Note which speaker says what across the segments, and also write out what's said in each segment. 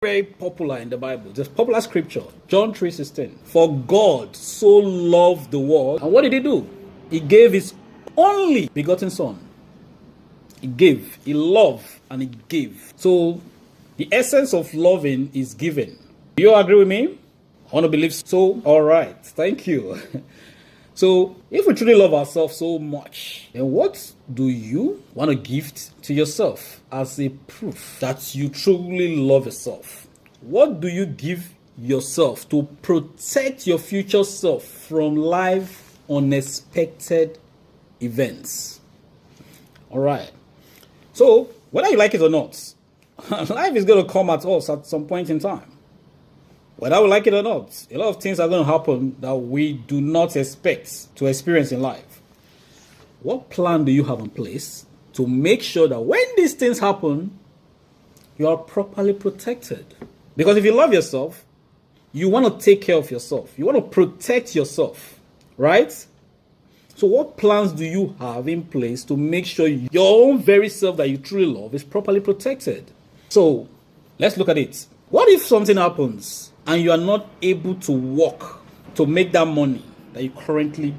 Speaker 1: very popular in the Bible. It's a popular scripture, John 3:16. For God so loved the world. And what did he do? He gave his only begotten son. He gave, he loved, and he gave. So the essence of loving is giving. Do you agree with me? I want to believe so. All right. Thank you. So if we truly love ourselves so much, then what do you want to give to yourself as a proof that you truly love yourself? What do you give yourself to protect your future self from life unexpected events? All right. So whether you like it or not, life is going to come at us at some point in time. Whether we like it or not, a lot of things are going to happen that we do not expect to experience in life. What plan do you have in place to make sure that when these things happen, you are properly protected? Because if you love yourself, you want to take care of yourself. You want to protect yourself, right? So what plans do you have in place to make sure your own very self that you truly love is properly protected? So let's look at it. What if something happens and you are not able to work to make that money that you currently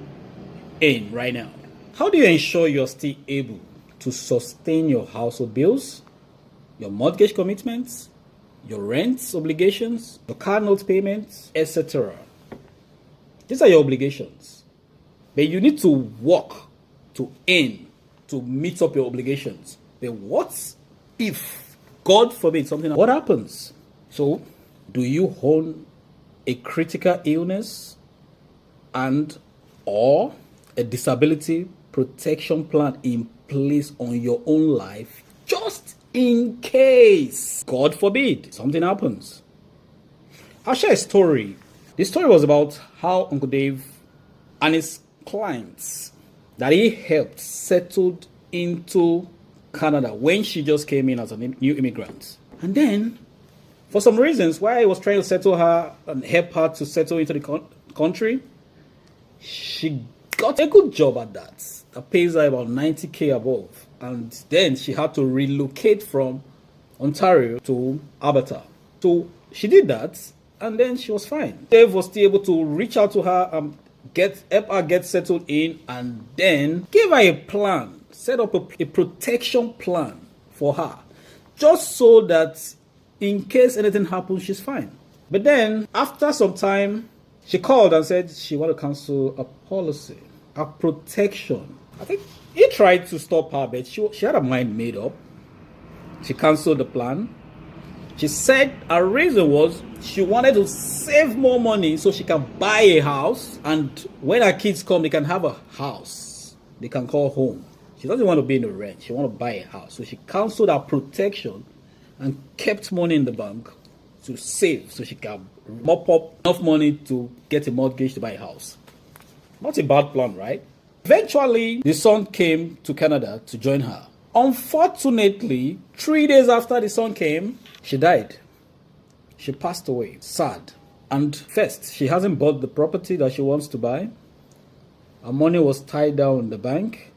Speaker 1: earn right now? How do you ensure you're still able to sustain your household bills, your mortgage commitments, your rent obligations, your car note payments, etc.? These are your obligations. But you need to work to earn to meet up your obligations. But what if, God forbid, something, what happens? So, do you own a critical illness and or a disability protection plan in place on your own life just in case, God forbid, something happens? I'll share a story. The story was about how Uncle Dave and his clients that he helped settled into Canada when she just came in as a new immigrant. And then, for some reasons, while he was trying to settle her and help her to settle into the country, she got a good job at that pays her about 90K above. And then she had to relocate from Ontario to Alberta. So she did that, and then she was fine. Dave was still able to reach out to her and help her get settled in, and then give her a plan, set up a protection plan for her, just so that in case anything happens, she's fine. But then, after some time, she called and said she wanted to cancel a policy, a protection. I think he tried to stop her, but she had her mind made up. She canceled the plan. She said her reason was she wanted to save more money so she can buy a house. And when her kids come, they can have a house they can call home. She doesn't want to be in a rent. She wants to buy a house. So she canceled her protection and kept money in the bank to save so she can mop up enough money to get a mortgage to buy a house. Not a bad plan, right? Eventually, the son came to Canada to join her. Unfortunately, 3 days after the son came, she died. She passed away. Sad. And first, she hasn't bought the property that she wants to buy. Her money was tied down in the bank.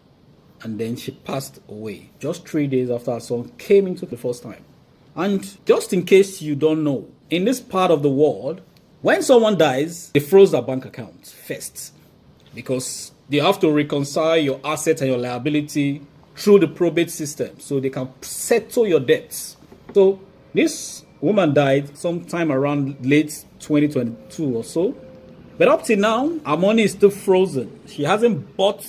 Speaker 1: And then she passed away just 3 days after her son came into the first time. And just in case you don't know, in this part of the world, when someone dies, they froze their bank account first, because they have to reconcile your assets and your liability through the probate system so they can settle your debts. So this woman died sometime around late 2022 or so. But up till now, her money is still frozen. She hasn't bought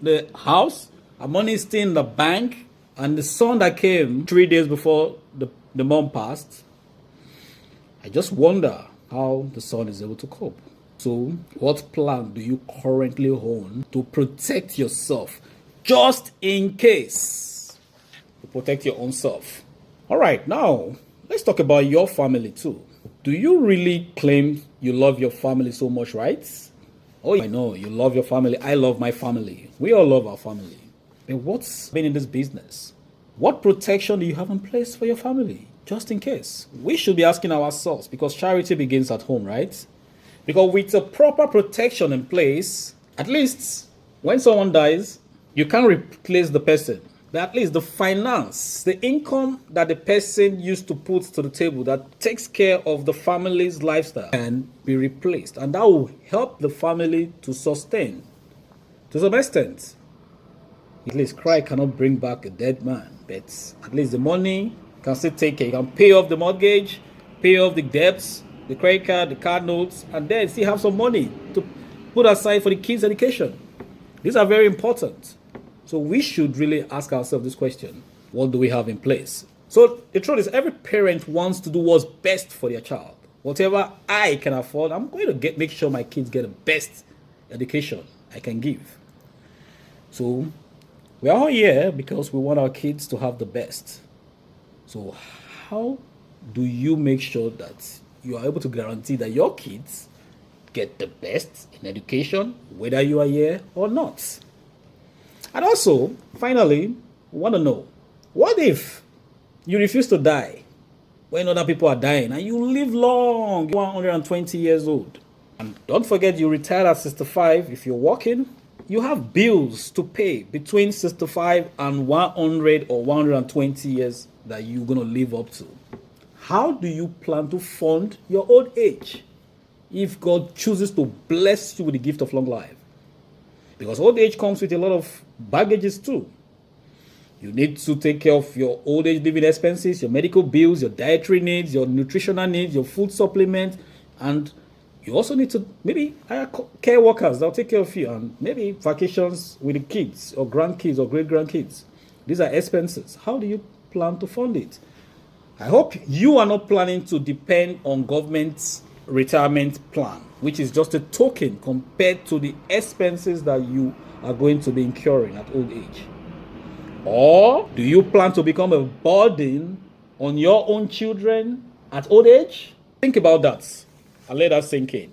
Speaker 1: the house. Her money is still in the bank. And the son that came 3 days before the mom passed, I just wonder how the son is able to cope. So what plan do you currently own to protect yourself just in case? To protect your own self. All right, now let's talk about your family too. Do you really claim you love your family so much, right? Oh, I know you love your family. I love my family. We all love our family. But what's been in this business? What protection do you have in place for your family, just in case? We should be asking ourselves, because charity begins at home, right? Because with a proper protection in place, at least when someone dies, you can't replace the person. that at least the finance, the income that the person used to put to the table that takes care of the family's lifestyle can be replaced. And that will help the family to sustain to some extent. At least cry cannot bring back a dead man, but at least the money can still take care. You can pay off the mortgage, pay off the debts, the credit card, the card notes, and then still have some money to put aside for the kids' education. These are very important. So we should really ask ourselves this question: what do we have in place? So the truth is, every parent wants to do what's best for their child. Whatever I can afford, I'm going to make sure my kids get the best education I can give. So we are all here because we want our kids to have the best. So how do you make sure that you are able to guarantee that your kids get the best in education, whether you are here or not? And also, finally, we want to know, what if you refuse to die when other people are dying and you live long, 120 years old? And don't forget, you retire at 65 if you're working. You have bills to pay between 65 and 100 or 120 years that you're going to live up to. How do you plan to fund your old age if God chooses to bless you with the gift of long life? Because old age comes with a lot of baggages too. You need to take care of your old age living expenses, your medical bills, your dietary needs, your nutritional needs, your food supplement, and you also need to maybe hire care workers that will take care of you, and maybe vacations with the kids or grandkids or great-grandkids. These are expenses. How do you plan to fund it? I hope you are not planning to depend on government's retirement plan, which is just a token compared to the expenses that you are going to be incurring at old age. Or do you plan to become a burden on your own children at old age? Think about that and let that sink in.